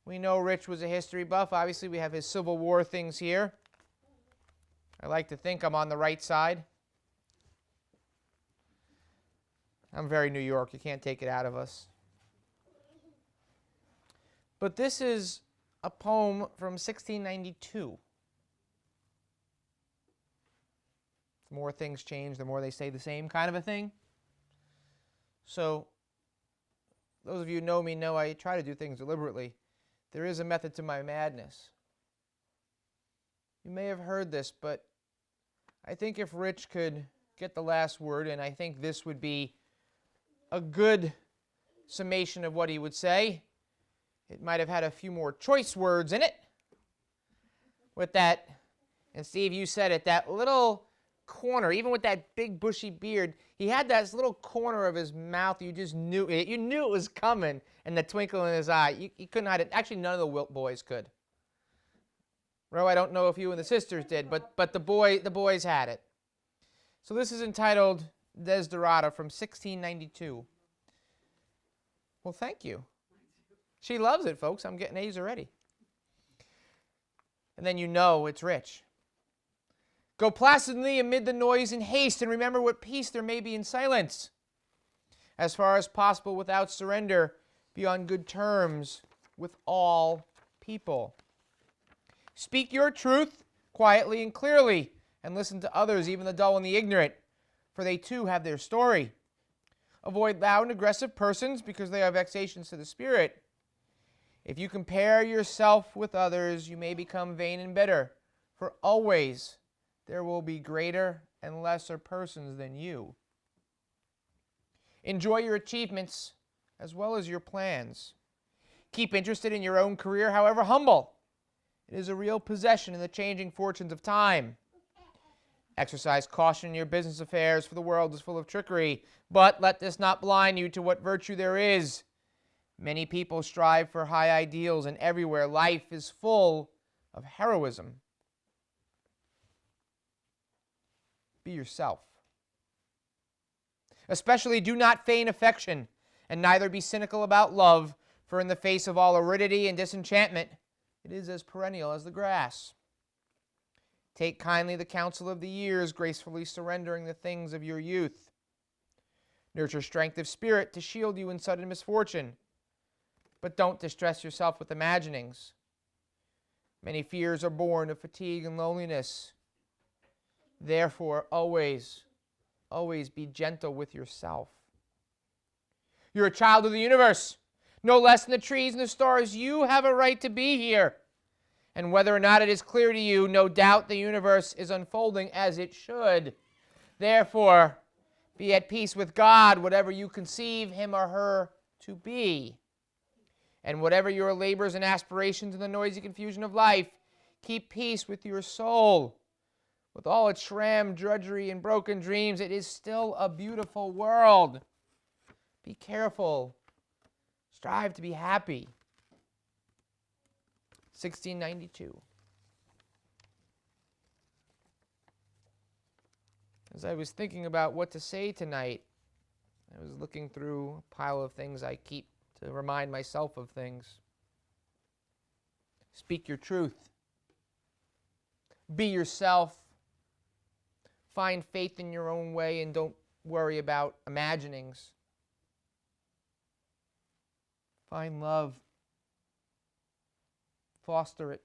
We know Rich was a history buff. Obviously, we have his Civil War things here. I like to think I'm on the right side. I'm very New York. You can't take it out of us. But this is a poem from 1692. The more things change, the more they stay the same, kind of a thing. So, those of you who know me know I try to do things deliberately. There is a method to my madness. You may have heard this, but I think if Rich could get the last word, and I think this would be a good summation of what he would say. It might have had a few more choice words in it. With that, and Steve, you said it, that little corner, even with that big bushy beard, he had that little corner of his mouth, you just knew it. You knew it was coming, and the twinkle in his eye. You couldn't hide it. Actually, none of the Wilt boys could. Ro, I don't know if you and the sisters did, but the boys had it. So this is entitled Desderata from 1692. Well, thank you. She loves it, folks. I'm getting A's already. And then you know it's Rich. Go placidly amid the noise and haste, and remember what peace there may be in silence. As far as possible, without surrender, be on good terms with all people. Speak your truth quietly and clearly, and listen to others, even the dull and the ignorant, for they too have their story. Avoid loud and aggressive persons, because they are vexations to the spirit. If you compare yourself with others, you may become vain and bitter, for always there will be greater and lesser persons than you. Enjoy your achievements as well as your plans. Keep interested in your own career, however humble. It is a real possession in the changing fortunes of time. Exercise caution in your business affairs, for the world is full of trickery. But let this not blind you to what virtue there is. Many people strive for high ideals, and everywhere life is full of heroism. Be yourself. Especially do not feign affection, and neither be cynical about love, for in the face of all aridity and disenchantment, it is as perennial as the grass. Take kindly the counsel of the years, gracefully surrendering the things of your youth. Nurture strength of spirit to shield you in sudden misfortune, but don't distress yourself with imaginings. Many fears are born of fatigue and loneliness. Therefore, always be gentle with yourself. You're a child of the universe. No less than the trees and the stars, you have a right to be here. And whether or not it is clear to you, no doubt the universe is unfolding as it should. Therefore, be at peace with God, whatever you conceive him or her to be. And whatever your labors and aspirations in the noisy confusion of life, keep peace with your soul. With all its sham, drudgery, and broken dreams, it is still a beautiful world. Be careful. Strive to be happy. 1692. As I was thinking about what to say tonight, I was looking through a pile of things I keep to remind myself of things. Speak your truth. Be yourself. Find faith in your own way and don't worry about imaginings. Find love. Foster it.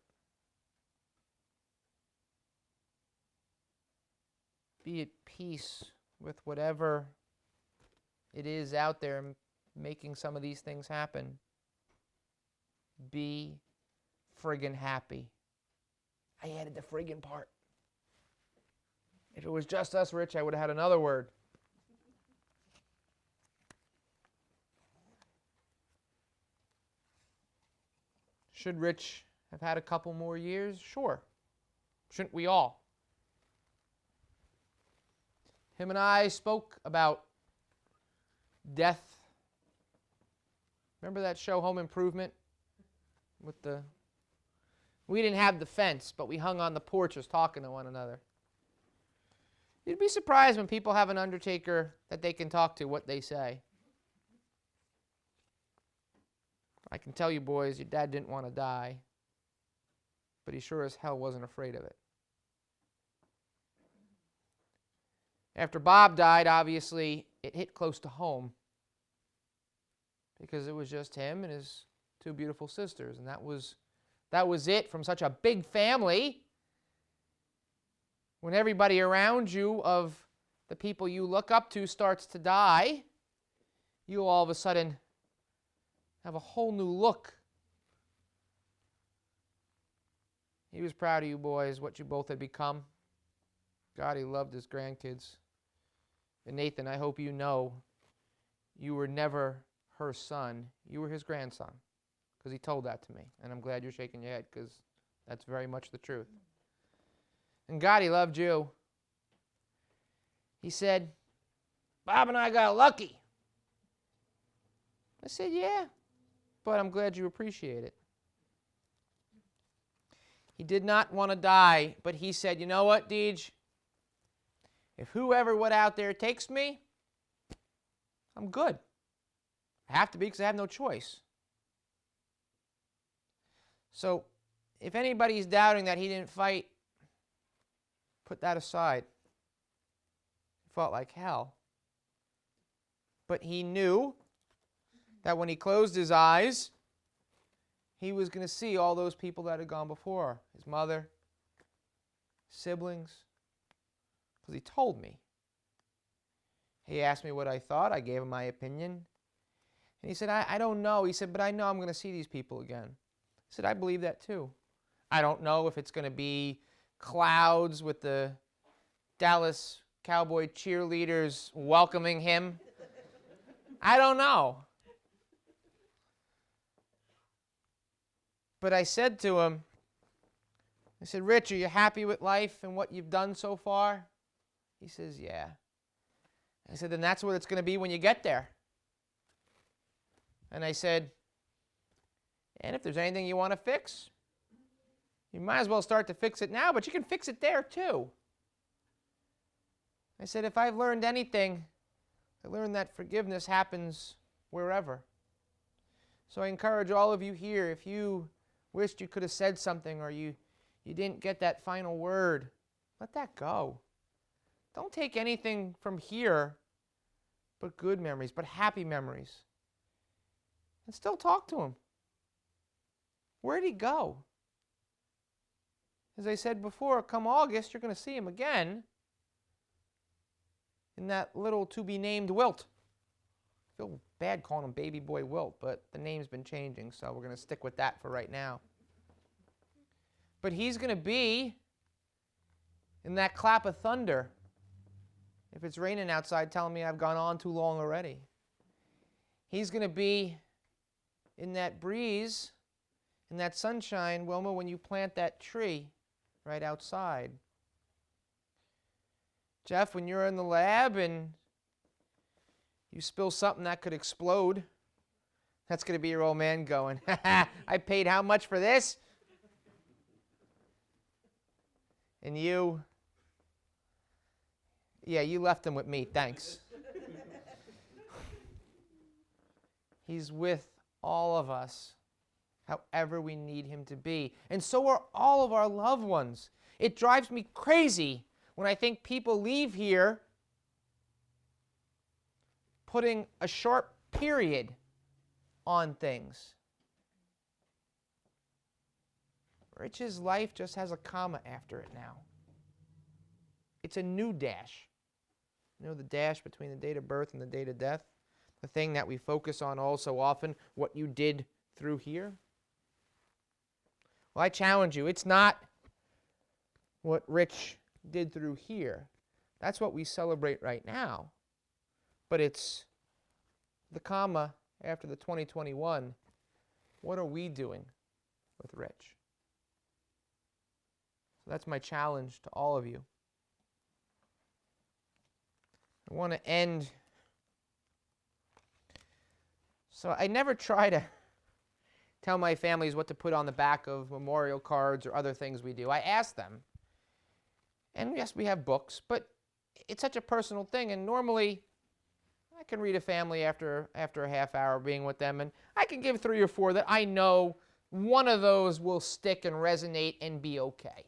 Be at peace with whatever it is out there making some of these things happen. Be friggin' happy. I added the friggin' part. If it was just us, Rich, I would have had another word. Should Rich have had a couple more years? Sure. Shouldn't we all? Him and I spoke about death. Remember that show, Home Improvement? We didn't have the fence, but we hung on the porches talking to one another. You'd be surprised when people have an undertaker that they can talk to what they say. I can tell you, boys, your dad didn't want to die, but he sure as hell wasn't afraid of it. After Bob died, obviously, it hit close to home because it was just him and his two beautiful sisters, and that was it from such a big family. When everybody around you of the people you look up to starts to die, you all of a sudden have a whole new look. He was proud of you boys, what you both had become. God, he loved his grandkids. And Nathan, I hope you know you were never her son. You were his grandson, because he told that to me. And I'm glad you're shaking your head, because that's very much the truth. And God, he loved you. He said, Bob and I got lucky. I said, yeah, but I'm glad you appreciate it. He did not want to die, but he said, you know what, Deej? If whoever what out there takes me, I'm good. I have to be because I have no choice. So if anybody's doubting that he didn't fight, put that aside. He fought like hell. But he knew that when he closed his eyes, he was going to see all those people that had gone before. His mother, siblings. Because he told me. He asked me what I thought. I gave him my opinion. And he said, I don't know. He said, but I know I'm going to see these people again. I said, I believe that too. I don't know if it's going to be clouds with the Dallas Cowboy cheerleaders welcoming him. I don't know. But I said to him, I said, Rich, are you happy with life and what you've done so far? He says, yeah. I said, then that's what it's going to be when you get there. And I said, and if there's anything you want to fix, you might as well start to fix it now, but you can fix it there too. I said, if I've learned anything, I learned that forgiveness happens wherever. So I encourage all of you here, if you wished you could have said something or you didn't get that final word, let that go. Don't take anything from here but good memories, but happy memories. And still talk to him. Where'd he go? As I said before, come August, you're going to see him again in that little to-be-named Wilt. I feel bad calling him baby boy Wilt, but the name's been changing, so we're going to stick with that for right now. But he's going to be in that clap of thunder. If it's raining outside, telling me I've gone on too long already. He's going to be in that breeze, in that sunshine, Wilma, when you plant that tree right outside. Jeff, when you're in the lab and you spill something that could explode, that's going to be your old man going, I paid how much for this? And you, yeah, you left him with me, thanks. He's with all of us, however we need him to be. And so are all of our loved ones. It drives me crazy when I think people leave here putting a sharp period on things. Rich's life just has a comma after it now. It's a new dash. You know the dash between the date of birth and the date of death? The thing that we focus on all so often, what you did through here? Well, I challenge you, it's not what Rich did through here. That's what we celebrate right now. But it's the comma after the 2021. What are we doing with Rich? So that's my challenge to all of you. I want to end. So I never try to tell my families what to put on the back of memorial cards or other things we do. I ask them. And yes, we have books, but it's such a personal thing, and normally I can read a family after a half hour being with them, and I can give 3 or 4 that I know one of those will stick and resonate and be okay.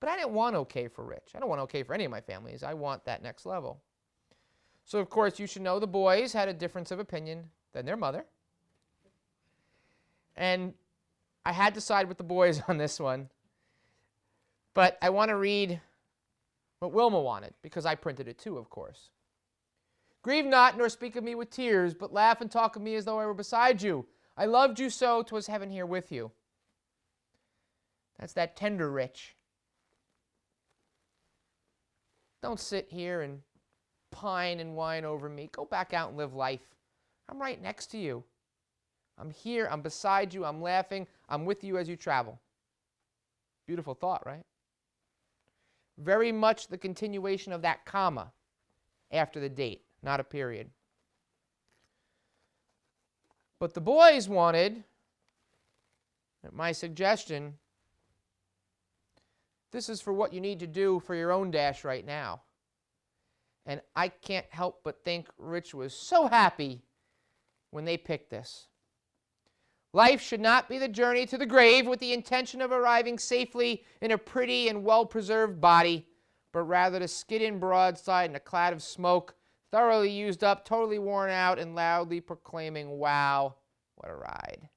But I didn't want okay for Rich. I don't want okay for any of my families. I want that next level. So, of course, you should know the boys had a difference of opinion than their mother. And I had to side with the boys on this one. But I want to read what Wilma wanted, because I printed it too, of course. Grieve not, nor speak of me with tears, but laugh and talk of me as though I were beside you. I loved you so, 'twas heaven here with you. That's that tender Rich. Don't sit here and pine and whine over me. Go back out and live life. I'm right next to you. I'm here, I'm beside you, I'm laughing, I'm with you as you travel. Beautiful thought, right? Very much the continuation of that comma after the date, not a period. But the boys wanted, at my suggestion, this is for what you need to do for your own dash right now. And I can't help but think Rich was so happy when they picked this. Life should not be the journey to the grave with the intention of arriving safely in a pretty and well-preserved body, but rather to skid in broadside in a cloud of smoke, thoroughly used up, totally worn out, and loudly proclaiming, wow, what a ride.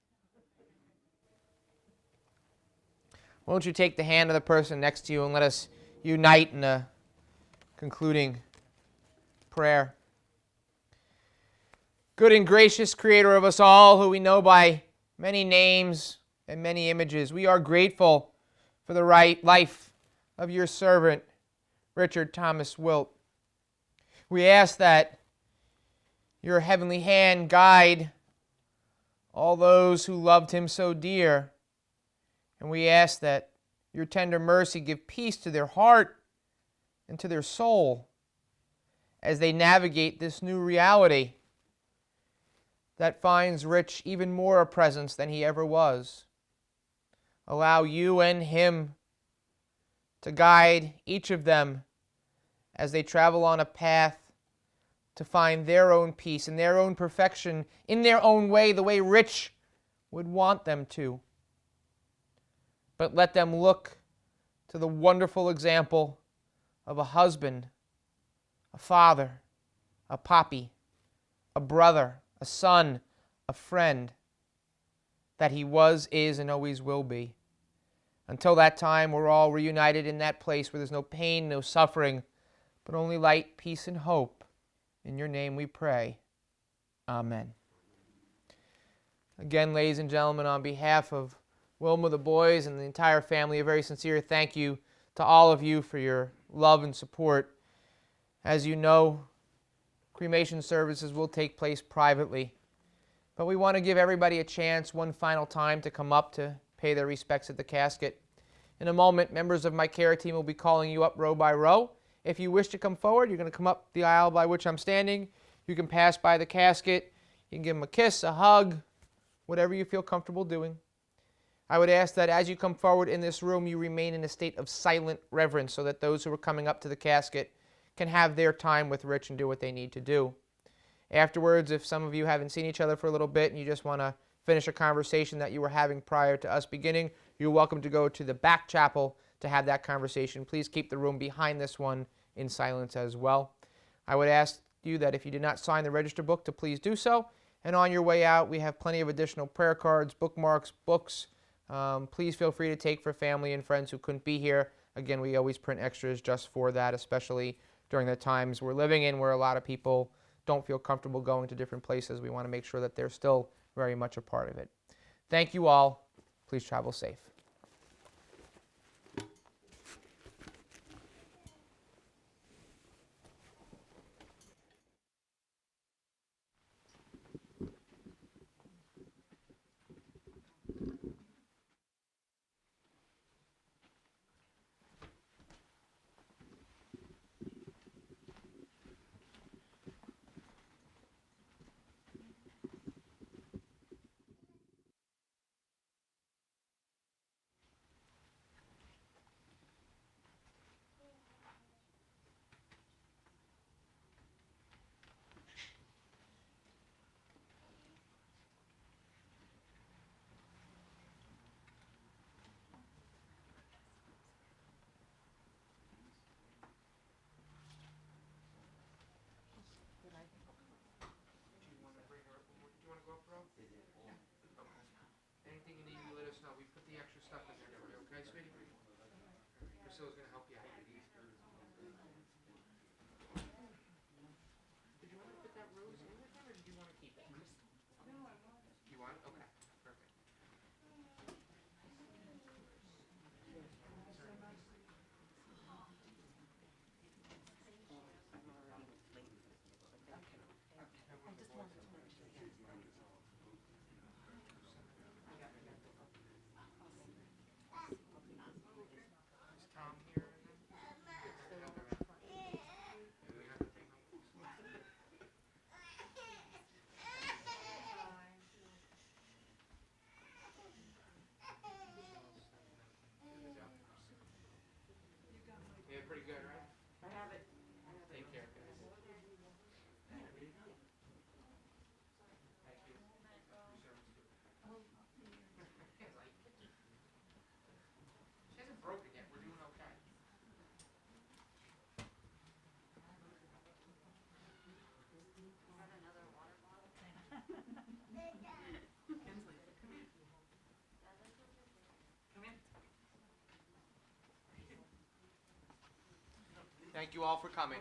Won't you take the hand of the person next to you and let us unite in a concluding prayer. Good and gracious Creator of us all, who we know by many names and many images, we are grateful for the life of your servant, Richard Thomas Wilt. We ask that your heavenly hand guide all those who loved him so dear, and we ask that your tender mercy give peace to their heart and to their soul as they navigate this new reality that finds Rich even more a presence than he ever was. Allow you and him to guide each of them as they travel on a path to find their own peace and their own perfection in their own way, the way Rich would want them to. But let them look to the wonderful example of a husband, a father, a poppy, a brother, a son, a friend, that he was, is, and always will be. Until that time, we're all reunited in that place where there's no pain, no suffering, but only light, peace, and hope. In your name we pray. Amen. Again, ladies and gentlemen, on behalf of Wilma, the boys, and the entire family, a very sincere thank you to all of you for your love and support. As you know, cremation services will take place privately, but we want to give everybody a chance one final time to come up to pay their respects at the casket. In a moment, members of my care team will be calling you up row by row. If you wish to come forward, you're going to come up the aisle by which I'm standing. You can pass by the casket. You can give them a kiss, a hug, whatever you feel comfortable doing. I would ask that as you come forward in this room, you remain in a state of silent reverence so that those who are coming up to the casket can have their time with Rich and do what they need to do. Afterwards, if some of you haven't seen each other for a little bit and you just want to finish a conversation that you were having prior to us beginning, you're welcome to go to the back chapel to have that conversation. Please keep the room behind this one in silence as well. I would ask you that if you did not sign the register book to please do so. And on your way out, we have plenty of additional prayer cards, bookmarks, books. Please feel free to take for family and friends who couldn't be here. Again, we always print extras just for that, especially during the times we're living in where a lot of people don't feel comfortable going to different places. We want to make sure that they're still very much a part of it. Thank you all. Please travel safe. stuff in there, okay, sweetie? Priscilla's gonna help you out. Did you want to put that rose in with them, or did you want to keep it? No, I want it. You want it? Okay, perfect. Is Tom here? Yeah, pretty good, right? I have it. Take care, guys. Thank you. She hasn't broken yet. We're doing okay. Another water bottle? Kinsley, come here. Come in. Thank you all for coming.